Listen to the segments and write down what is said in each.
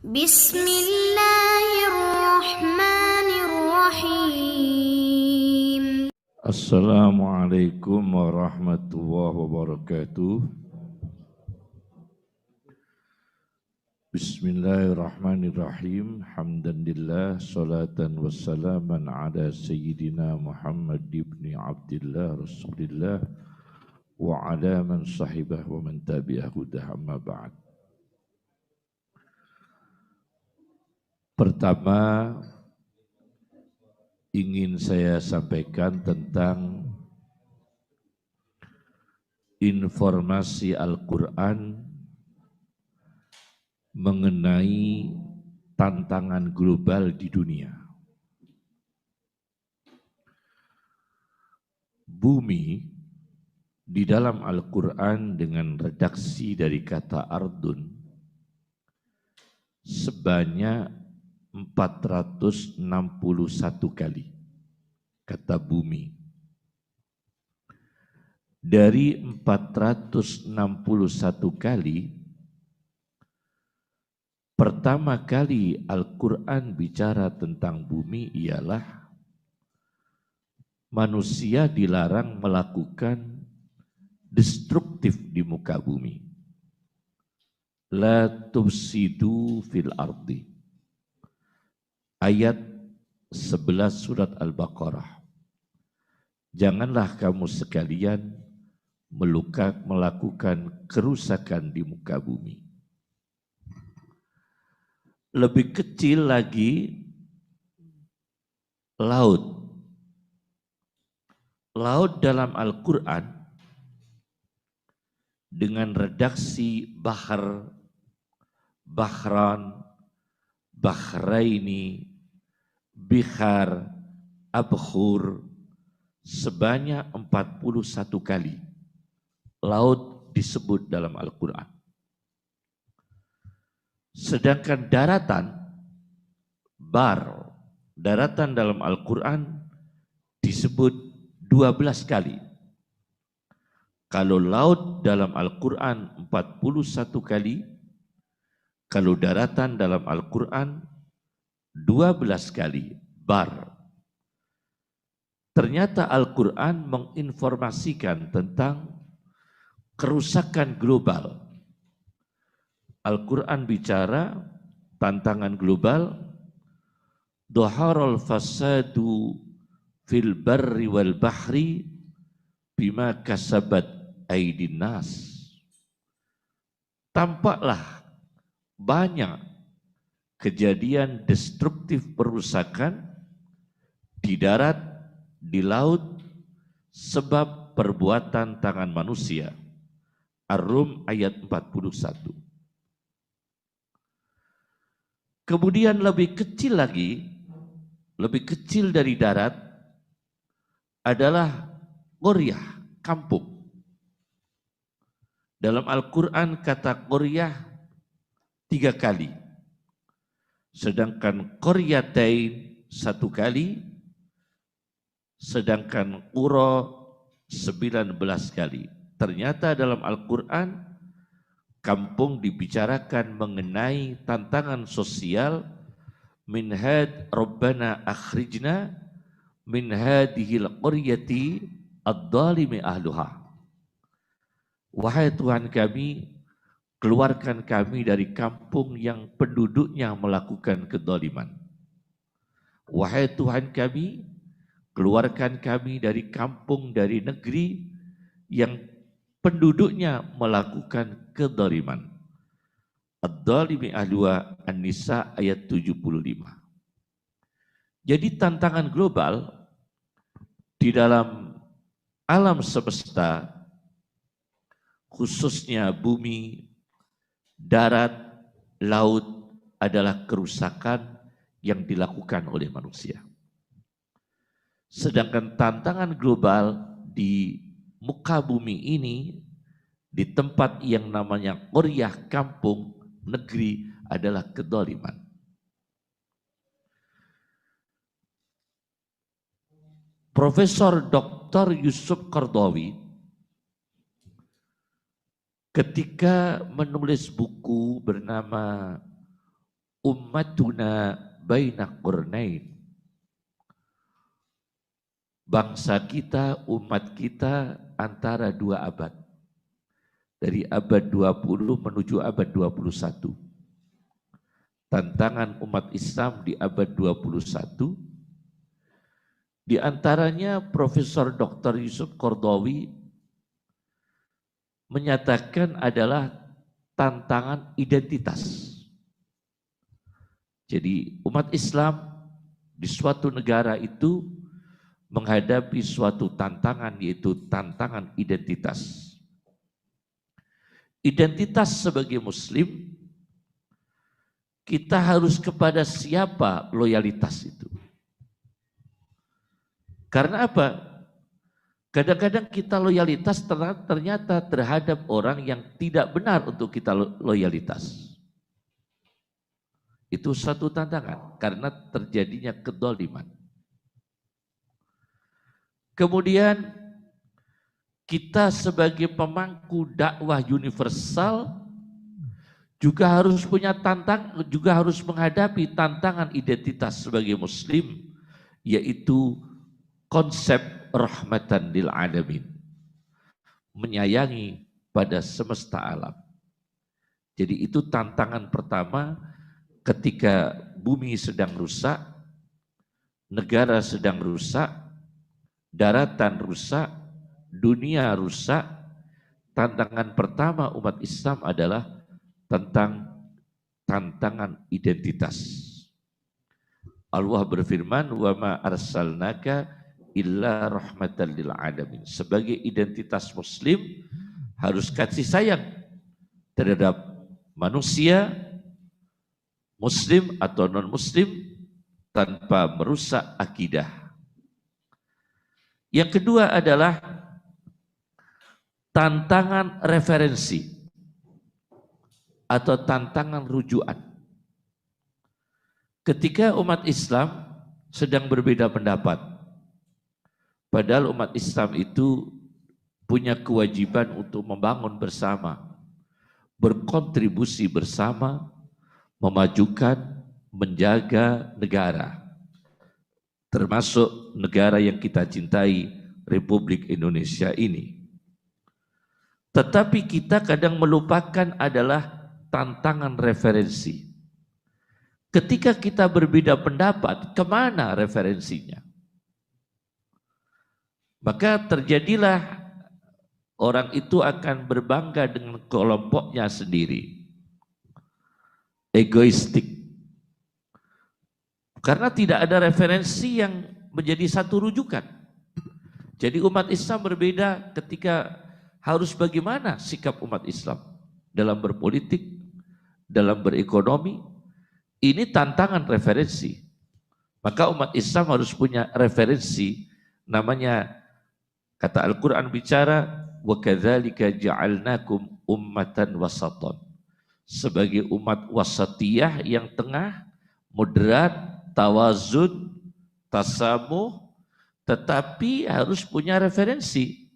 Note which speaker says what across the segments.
Speaker 1: Bismillahirrahmanirrahim.
Speaker 2: Assalamualaikum warahmatullahi wabarakatuh. Bismillahirrahmanirrahim. Hamdanillah, salatan wassalaman ala sayyidina Muhammad ibn Abdillah Rasulillah wa ala man sahibah wa man tabi'ahu amma ba'd. Pertama, ingin saya sampaikan tentang informasi Al-Quran mengenai tantangan global di dunia. Bumi di dalam Al-Quran dengan redaksi dari kata ardun sebanyak 461 kali kata bumi. Dari 461 kali, pertama kali Al-Quran bicara tentang bumi ialah manusia dilarang melakukan destruktif di muka bumi. La tufsidu fil ardi. Ayat 11 surat Al-Baqarah. Janganlah kamu sekalian melakukan kerusakan di muka bumi. Lebih kecil lagi laut. Laut dalam Al-Quran dengan redaksi bahar, bahran, bahraini, bihar, abkhur sebanyak 41 kali laut disebut dalam Al-Quran. Sedangkan daratan dalam Al-Quran disebut 12 kali. Kalau laut dalam Al-Quran 41 kali, kalau daratan dalam Al-Quran 12 kali, bar. Ternyata Al-Quran menginformasikan tentang kerusakan global. Al-Quran bicara tantangan global, dhaharul fasadu fil barri wal bahri bima kasabat aydin nas. Tampaklah banyak kejadian destruktif perusakan di darat, di laut, sebab perbuatan tangan manusia. Ar-Rum ayat 41. Kemudian lebih kecil lagi, lebih kecil dari darat adalah qaryah, kampung. Dalam Al-Quran kata qaryah 3 kali. Sedangkan qaryatain 1 kali, sedangkan qura 19 kali. Ternyata dalam Al-Quran kampung dibicarakan mengenai tantangan sosial, min had rabbana akhrijna min hadhil qaryati ad-dhalimi ahluha. Wahai Tuhan kami, keluarkan kami dari kampung yang penduduknya melakukan kedzaliman. Wahai Tuhan kami, keluarkan kami dari kampung, dari negeri yang penduduknya melakukan kedzaliman. Ad-dhalimi ahluha, An-Nisa ayat 75. Jadi tantangan global di dalam alam semesta, khususnya bumi, darat, laut adalah kerusakan yang dilakukan oleh manusia. Sedangkan tantangan global di muka bumi ini, di tempat yang namanya qaryah, kampung, negeri, adalah kedzaliman. Profesor Dr. Yusuf Qaradawi ketika menulis buku bernama ummatuna baina qurnain. Bangsa kita, umat kita antara dua abad. Dari abad 20 menuju abad 21. Tantangan umat Islam di abad 21, di antaranya Profesor Dr. Yusuf Qaradawi menyatakan adalah tantangan identitas. Jadi umat Islam di suatu negara itu menghadapi suatu tantangan, yaitu tantangan identitas. Identitas sebagai Muslim, kita harus kepada siapa loyalitas itu. Karena apa? Kadang-kadang kita loyalitas ternyata terhadap orang yang tidak benar untuk kita loyalitas. Itu satu tantangan, karena terjadinya kedoliman. Kemudian kita sebagai pemangku dakwah universal juga harus punya juga harus menghadapi tantangan identitas sebagai Muslim, yaitu konsep rahmatan lil alamin, menyayangi pada semesta alam. Jadi itu tantangan pertama ketika bumi sedang rusak, negara sedang rusak, daratan rusak, dunia rusak. Tantangan pertama umat Islam adalah tentang tantangan identitas. Allah berfirman, "Wa ma arsalnaka illa rahmatan lil alamin." Sebagai identitas Muslim harus kasih sayang terhadap manusia, Muslim atau non-Muslim, tanpa merusak akidah. Yang kedua adalah tantangan referensi atau tantangan rujukan. Ketika umat Islam sedang berbeda pendapat, padahal umat Islam itu punya kewajiban untuk membangun bersama, berkontribusi bersama, memajukan, menjaga negara, termasuk negara yang kita cintai, Republik Indonesia ini. Tetapi kita kadang melupakan adalah tantangan referensi. Ketika kita berbeda pendapat, kemana referensinya? Maka terjadilah orang itu akan berbangga dengan kelompoknya sendiri. Egoistik. Karena tidak ada referensi yang menjadi satu rujukan. Jadi umat Islam berbeda ketika harus bagaimana sikap umat Islam dalam berpolitik, dalam berekonomi. Ini tantangan referensi. Maka umat Islam harus punya referensi, namanya, kata Al-Quran bicara, wa kadzalika ja'alnakum ummatan wasatan. Sebagai umat wasatiyah yang tengah, moderat, tawazun, tasamuh, tetapi harus punya referensi.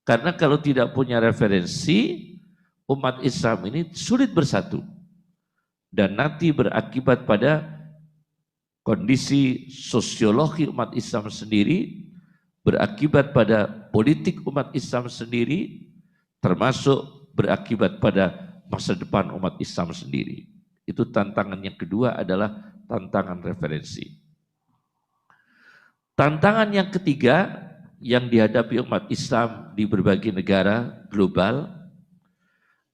Speaker 2: Karena kalau tidak punya referensi, umat Islam ini sulit bersatu. Dan nanti berakibat pada kondisi sosiologi umat Islam sendiri, berakibat pada politik umat Islam sendiri, termasuk berakibat pada masa depan umat Islam sendiri. Itu tantangan yang kedua adalah tantangan referensi. Tantangan yang ketiga yang dihadapi umat Islam di berbagai negara global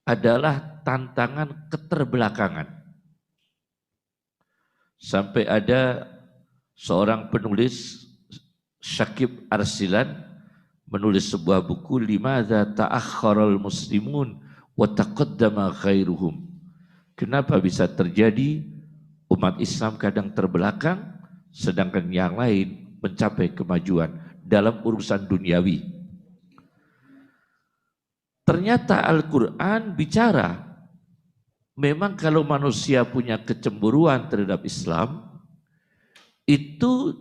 Speaker 2: adalah tantangan keterbelakangan. Sampai ada seorang penulis, Syakib Arsilan, menulis sebuah buku, Limadza ta'akhkharal muslimun wa taqaddama ghairuhum. Kenapa bisa terjadi umat Islam kadang terbelakang sedangkan yang lain mencapai kemajuan dalam urusan duniawi? Ternyata Al-Quran bicara, memang kalau manusia punya kecemburuan terhadap Islam, itu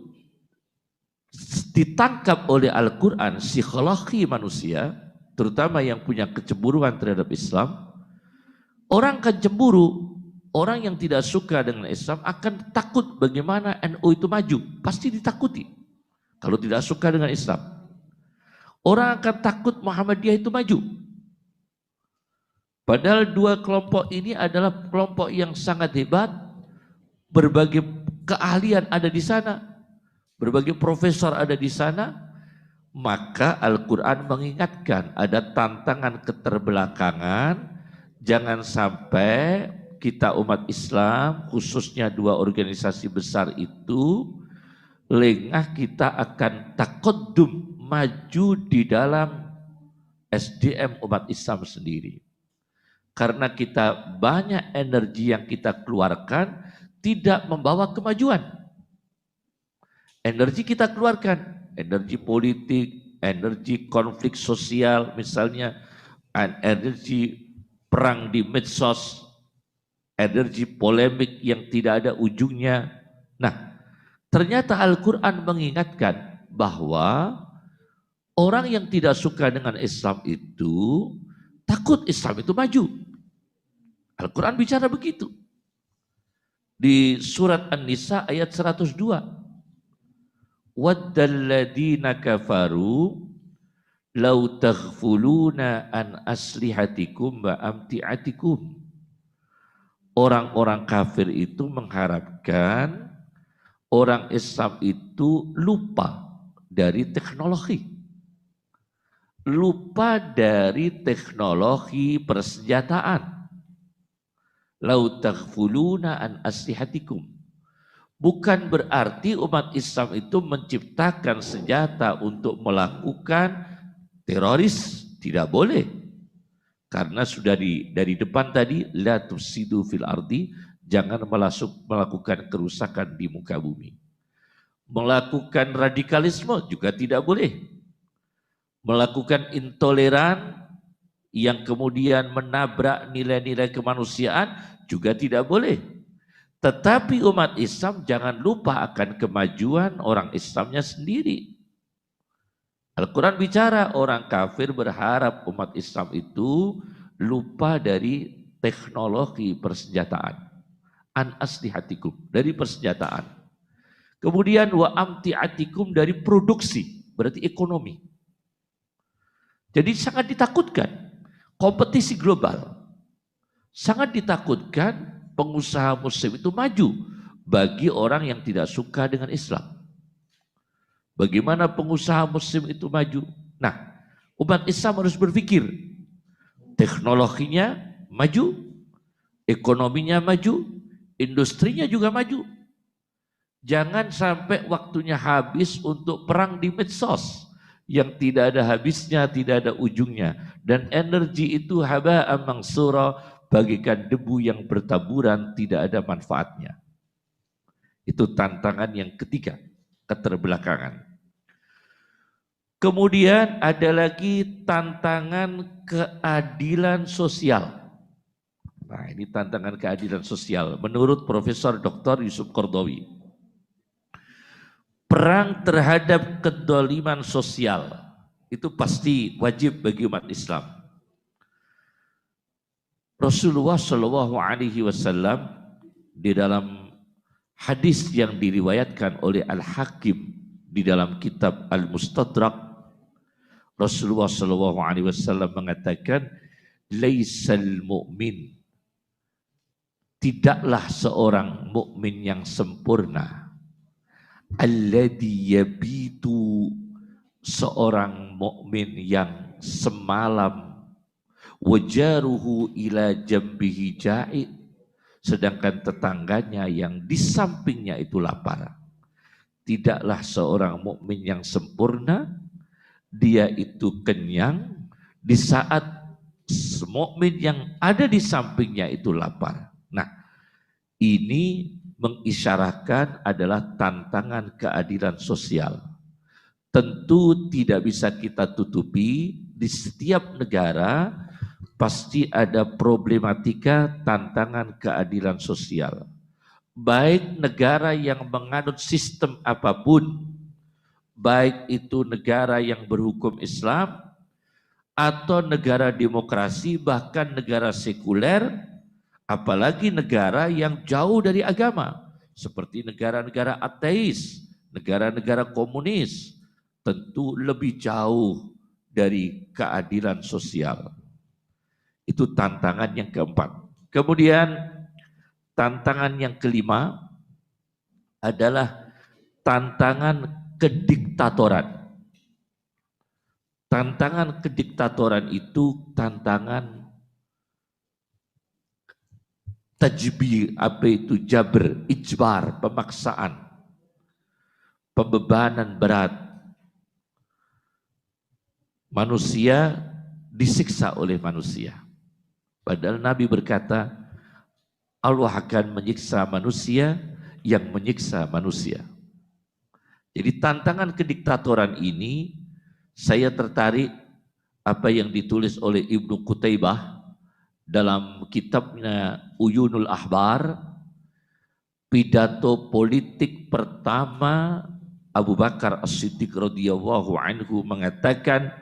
Speaker 2: ditangkap oleh Al-Quran, psikologi manusia, terutama yang punya kecemburuan terhadap Islam. Orang kan cemburu orang yang tidak suka dengan Islam akan takut bagaimana NU itu maju. Pasti ditakuti kalau tidak suka dengan Islam. Orang akan takut Muhammadiyah itu maju. Padahal dua kelompok ini adalah kelompok yang sangat hebat. Berbagai keahlian ada di sana. Berbagai profesor ada di sana. Maka Al-Quran mengingatkan ada tantangan keterbelakangan. Jangan sampai kita umat Islam, khususnya dua organisasi besar itu, lengah kita akan takodum, maju di dalam SDM umat Islam sendiri. Karena kita banyak energi yang kita keluarkan tidak membawa kemajuan. Energi kita keluarkan, energi politik, energi konflik sosial misalnya, energi perang di medsos, energi polemik yang tidak ada ujungnya. Nah, ternyata Al-Quran mengingatkan bahwa orang yang tidak suka dengan Islam itu takut Islam itu maju. Al-Quran bicara begitu. Di surat An-Nisa ayat 102. Waddalladina kafaru law taghfuluna an aslihatikum wa amti'atikum. Orang-orang kafir itu mengharapkan orang Islam itu lupa dari teknologi. Lupa dari teknologi persenjataan. Lau taghfuluna an aslihatikum. Bukan berarti umat Islam itu menciptakan senjata untuk melakukan teroris. Tidak boleh. Karena sudah dari depan tadi, la tufsidu fil ardi, jangan melakukan kerusakan di muka bumi. Melakukan radikalisme juga tidak boleh. Melakukan intoleran yang kemudian menabrak nilai-nilai kemanusiaan juga tidak boleh. Tetapi umat Islam jangan lupa akan kemajuan orang Islamnya sendiri. Al-Quran bicara orang kafir berharap umat Islam itu lupa dari teknologi persenjataan. An aslihatikum, dari persenjataan. Kemudian wa amti'atikum, dari produksi, berarti ekonomi. Jadi sangat ditakutkan. Kompetisi global. Sangat ditakutkan pengusaha muslim itu maju bagi orang yang tidak suka dengan Islam. Bagaimana pengusaha muslim itu maju? Nah, umat Islam harus berpikir. Teknologinya maju, ekonominya maju, industrinya juga maju. Jangan sampai waktunya habis untuk perang di medsos yang tidak ada habisnya, tidak ada ujungnya. Dan energi itu haba'an mansura, bagikan debu yang bertaburan, tidak ada manfaatnya. Itu tantangan yang ketiga, keterbelakangan. Kemudian ada lagi tantangan keadilan sosial. Nah, ini tantangan keadilan sosial menurut Profesor Dr. Yusuf Qaradawi. Perang terhadap kedoliman sosial itu pasti wajib bagi umat Islam. Rasulullah Shallallahu Alaihi Wasallam di dalam hadis yang diriwayatkan oleh Al-Hakim di dalam kitab Al-Mustadrak, Rasulullah Shallallahu Alaihi Wasallam mengatakan, "Laisal mu'min, tidaklah seorang mukmin yang sempurna, alladhi yabitu, seorang mukmin yang semalam, wajaruhu ila jambihi ja'i, sedangkan tetangganya yang di sampingnya itu lapar." Tidaklah seorang mukmin yang sempurna, dia itu kenyang di saat mukmin yang ada di sampingnya itu lapar. Nah, ini mengisyaratkan adalah tantangan keadilan sosial. Tentu tidak bisa kita tutupi, di setiap negara pasti ada problematika tantangan keadilan sosial. Baik negara yang menganut sistem apapun, baik itu negara yang berhukum Islam, atau negara demokrasi, bahkan negara sekuler, Apalagi negara yang jauh dari agama, seperti negara-negara ateis, negara-negara komunis, tentu lebih jauh dari keadilan sosial. Itu tantangan yang keempat. Kemudian tantangan yang kelima adalah tantangan kediktatoran. Tantangan kediktatoran itu tantangan tajbir, apa itu jabr, ijbar, pemaksaan, pembebanan berat. Manusia disiksa oleh manusia. Padahal Nabi berkata, Allah akan menyiksa manusia yang menyiksa manusia. Jadi tantangan kediktatoran ini, saya tertarik apa yang ditulis oleh Ibnu Qutaibah dalam kitabnya Uyunul Ahbar, pidato politik pertama Abu Bakar As-Siddiq radhiyallahu anhu mengatakan,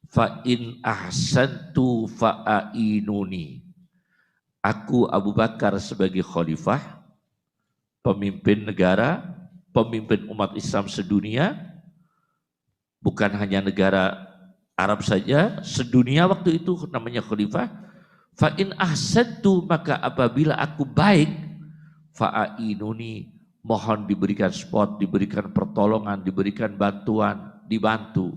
Speaker 2: fa in ahsantu fa'ainuni. Aku Abu Bakar sebagai khalifah, pemimpin negara, pemimpin umat Islam sedunia, bukan hanya negara Arab saja, sedunia waktu itu namanya khalifah. Fa in ahsantu, maka apabila aku baik, fa'ainuni, mohon diberikan support, diberikan pertolongan, diberikan bantuan, dibantu.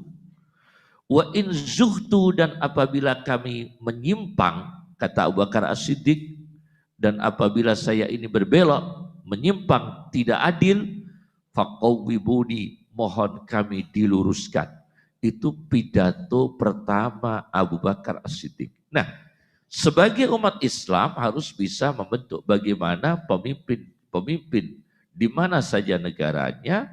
Speaker 2: Wa in zuhtu, dan apabila kami menyimpang, kata Abu Bakar As-Siddiq, dan apabila saya ini berbelok, menyimpang, tidak adil, faqawwibuni, mohon kami diluruskan. Itu pidato pertama Abu Bakar As-Siddiq. Nah, sebagai umat Islam harus bisa membentuk bagaimana pemimpin di mana saja negaranya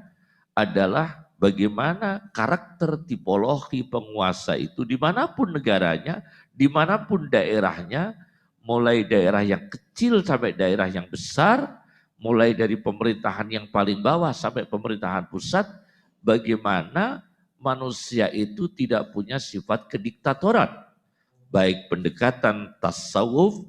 Speaker 2: adalah bagaimana karakter tipologi penguasa itu dimanapun negaranya, dimanapun daerahnya, mulai daerah yang kecil sampai daerah yang besar, mulai dari pemerintahan yang paling bawah sampai pemerintahan pusat, bagaimana manusia itu tidak punya sifat kediktatoran. Baik pendekatan tasawuf,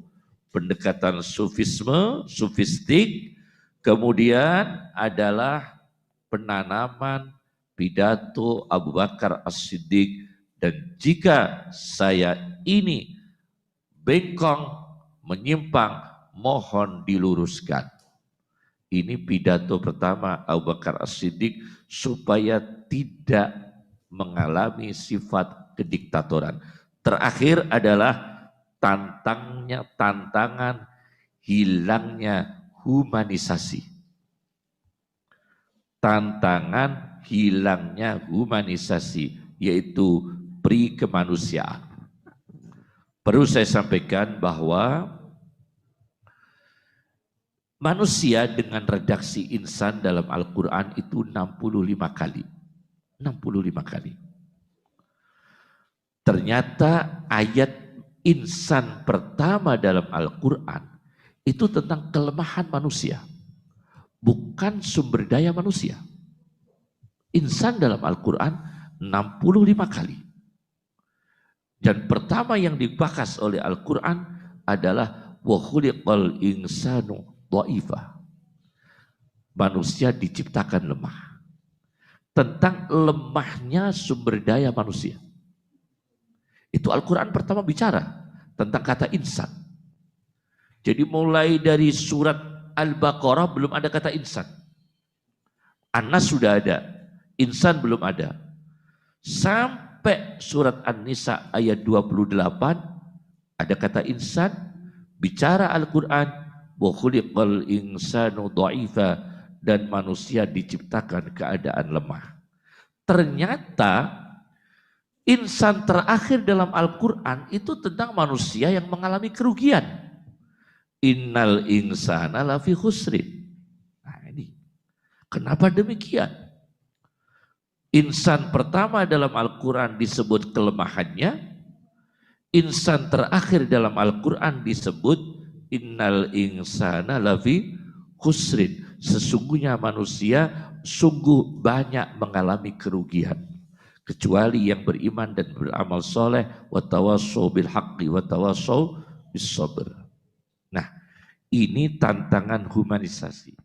Speaker 2: pendekatan sufisme, sufistik, kemudian adalah penanaman pidato Abu Bakar As-Siddiq, dan jika saya ini bengkong, menyimpang, mohon diluruskan. Ini pidato pertama Abu Bakar As-Siddiq supaya tidak mengalami sifat kediktatoran. Terakhir adalah tantangan hilangnya humanisasi. Tantangan hilangnya humanisasi, yaitu pri kemanusiaan. Perlu saya sampaikan bahwa manusia dengan redaksi insan dalam Al-Quran itu 65 kali. 65 kali. Ternyata ayat insan pertama dalam Al-Quran itu tentang kelemahan manusia, bukan sumber daya manusia. Insan dalam Al-Quran 65 kali. Dan pertama yang dibahas oleh Al-Quran adalah wa khuliqal insanu dha'ifa. Manusia diciptakan lemah. Tentang lemahnya sumber daya manusia. Itu Al-Quran pertama bicara tentang kata insan. Jadi mulai dari surat Al-Baqarah belum ada kata insan. An-Nas sudah ada, insan belum ada. Sampai surat An-Nisa ayat 28 ada kata insan. Bicara Al-Quran, wa khuliqal insanu dha'ifa, dan manusia diciptakan keadaan lemah. Ternyata insan terakhir dalam Al-Quran itu tentang manusia yang mengalami kerugian. Innal insana lafi khusrin. Nah ini, kenapa demikian? Insan pertama dalam Al-Quran disebut kelemahannya. Insan terakhir dalam Al-Quran disebut innal insana lafi khusrin. Sesungguhnya manusia sungguh banyak mengalami kerugian. Kecuali yang beriman dan beramal soleh, wa tawassaw bil haqqi wa tawassaw bis sabr. Nah, Ini tantangan humanisasi.